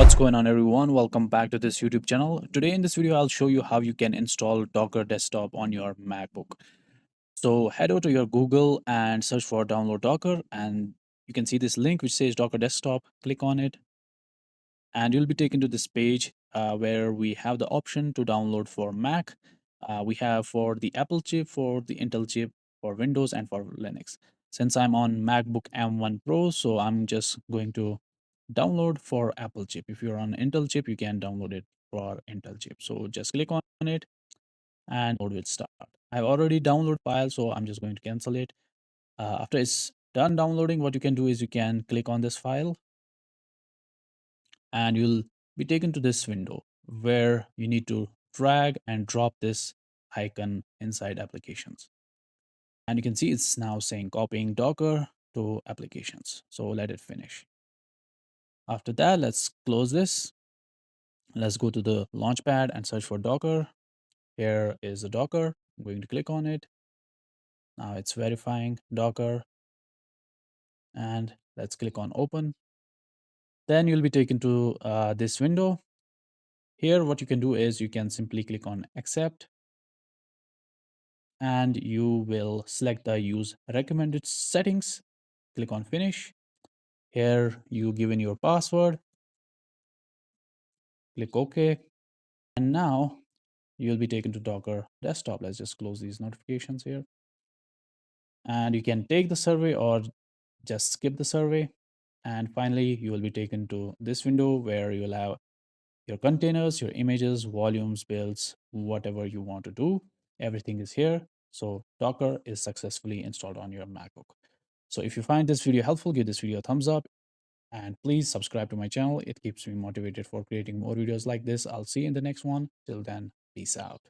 What's going on, everyone? Welcome back to this YouTube channel. Today in this video, I'll show you how you can install Docker Desktop on your MacBook. So head over to your Google and search for download Docker, and you can see this link which says Docker Desktop. Click on it and you'll be taken to this page where we have the option to download for Mac. We have for the Apple chip, for the Intel chip, for Windows, and for Linux. Since I'm on MacBook M1 Pro, so I'm just going to download for Apple chip. If you're on Intel chip, you can download it for Intel chip. So just click on it and download will start. I've already downloaded file, so I'm just going to cancel it. After it's done downloading, what you can do is you can click on this file and you'll be taken to this window where you need to drag and drop this icon inside applications. And you can see it's now saying copying Docker to applications. So let it finish. After that, let's close this. Let's go to the launchpad and search for Docker. Here is the Docker. I'm going to click on it. Now it's verifying Docker and let's click on open. Then you'll be taken to this window. Here, what you can do is you can simply click on accept and you will select the use recommended settings. Click on finish. Here you give in your password. Click OK. And now you'll be taken to Docker desktop. Let's just close these notifications here. And you can take the survey or just skip the survey. And finally, you will be taken to this window where you'll have your containers, your images, volumes, builds, whatever you want to do. Everything is here. So Docker is successfully installed on your MacBook. So if you find this video helpful, give this video a thumbs up and please subscribe to my channel. It keeps me motivated for creating more videos like this. I'll see you in the next one. Till then, peace out.